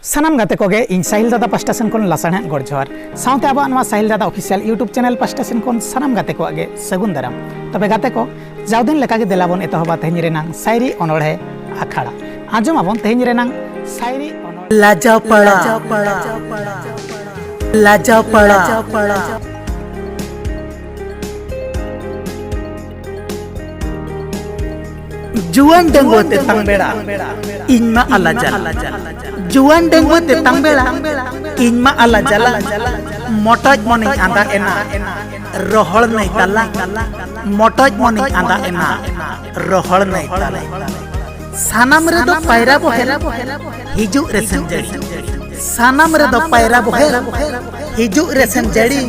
सानाम गाते कोगे इन साहिल दादा पास्टा सेन कोन लासाण गड़ जोहार साउते अब नवा Sahil Dada official YouTube channel पास्टा सेन कोन सानाम गाते को आगे सगुन दाराम तबे गाते को जाउदिन लेका के देलाबन एतहबा तेहनि रेनांग शायरी अनोढ़े आखाड़ा आजम आबन तेहनि रेनांग शायरी अनोढ़े लाजाव पड़ा लाजाव पड़ा जुआन डेंगो ते तंगबेड़ा इनमा अला जला जुआन डेंगो ते तंगबेड़ा इनमा अला जला मोटज मने आंदा एना रोहल नहीं तला मोटज मने आंदा एना रोहल नहीं तला सानाम रे दो पैरा बोहे हिजु रेसन जड़ी सानाम रे दो पैरा बोहे हिजु रेसन जड़ी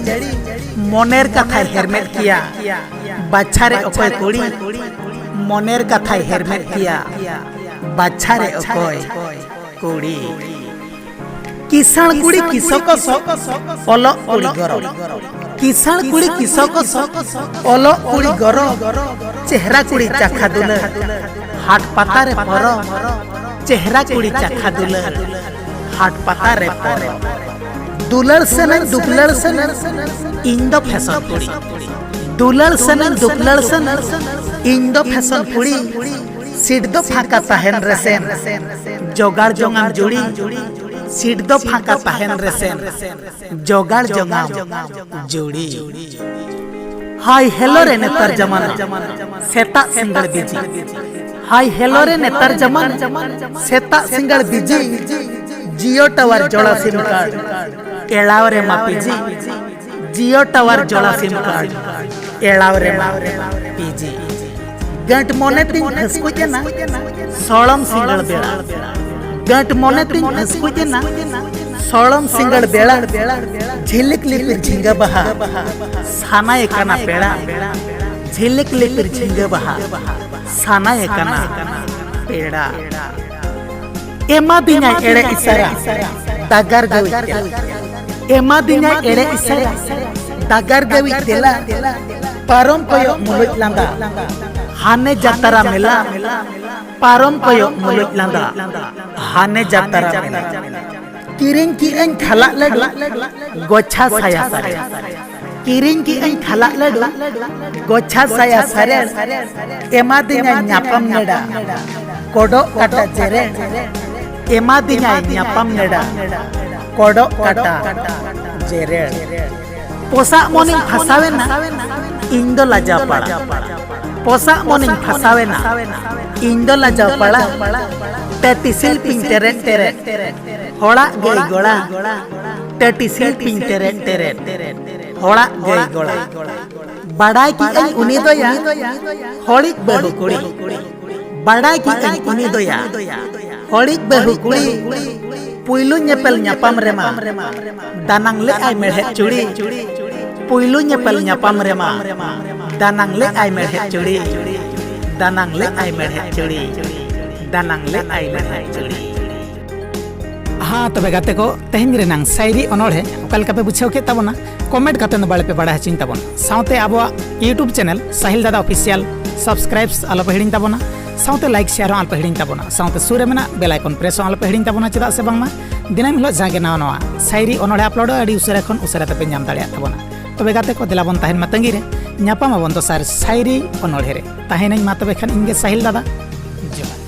मोनेर कथा हेरमेट किया बाछारे ओकोय कुड़ी मोनेर कथा हेरमेट किया बाछारे ओकोय कुड़ी किसान कुड़ी किसक ओलो कुड़ी गरो किसान कुड़ी किसक ओलो कुड़ी गरो चेहरा कुड़ी चाखा दुले हाट पता रे पर चेहरा कुड़ी चाखा दुले हाट पता रे पर दुलर सेनर दुपलर सेनर इंदो फैशन कुड़ी दुलर सेनर दुपलर सेनर इंदो फैशन कुड़ी सीट दो फाका ताहेन रेसेन जोगाड़ जोंगाम जुड़ी सीट दो फाका ताहेन रेसेन जोगाड़ जोंगाम जुड़ी हाय हेलो रे नेतर जमाना सेता सिंगल बिजी हाय हेलो रे नेतर जमाना सेता सिंगल बिजी जियो टावर जोड़ा सिम कार्ड एलाव रे मापीजी जियो टावर जोड़ा सिम कार्ड एलाव रे मापीजी गंट मोने तिंग हंसको जना सोलम सिंगल बेड़ा गंट मोने तिंग हंसको जना सोलम सिंगल बेड़ा झिलिक लिपिर झिंगा बहा साना एकाना पेड़ा झिलिक लिपिर झिंगा बहा साना एकाना पेड़ा एमा दिना एड़े इसारा दागर गवी एमा दिना एड़े इसारा दागर गवी देला पारम पयो मुलुज लांदा हाने जातरा मेला पारम पयो मुलुज लांदा हाने जातरा मेला किरिंग की एं खला लडू गोछा साया सारे किरिंग की एं खला लडू गोछा साया सारे एमा दिना न्यापम नेडा कोडो काटा जेरे एमा दिना न्यापम नेडा कोडो काटा जेरे पोसा मोनिंग फसावे ना इंदो लाजा पड़ा पोसा मोनिंग फसावे ना इंदो लाजा पड़ा टेटिसिल पिंग तेरे तेरे होड़ा गई गोड़ा टेटिसिल पिंग तेरे तेरे होड़ा गई गोड़ा बड़ा की आई उनी दो या होड़ी बहु कुड़ी बड़ा की आई उनी दो या होड़ी बहु कुड़ी पुइलु nyepel nyapam rema danang le ai merhet curi पुइलु nyepel nyapam rema danang le ai merhet curi danang le ai merhet curi danang le ai merhet curi हाँ तबे गाते को तेहनि रेनांग शायरी अनोढ़े ओकालका पे बुझाव के ताबोना कमेंट काते न बाळे पे बड़ा हचिन ताबोना साउते आबो यूट्यूब चैनल साहिल दादा ऑफिशियल सब्सक्राइब्स आलो पे हिडिन ताबोना साउते लाइक शेयर आल पे हिडिन ताबोना साउते सुरे मेना बेल आइकन प्रेस आल पे हिडिन ताबोना चेदा से बांगमा दिनाम हिलो जागे नावा नावा शायरी अनोढ़े अपलोड आडी उसरा खन उसरा तपे नाम दाड़िया ताबोना तबे गाते को दिलाबन ताहेन मा तंगी रे न्यापामा बन तो सार शायरी अनोढ़े रे ताहेन मा तबे खान इंगे साहिल दादा जोहार।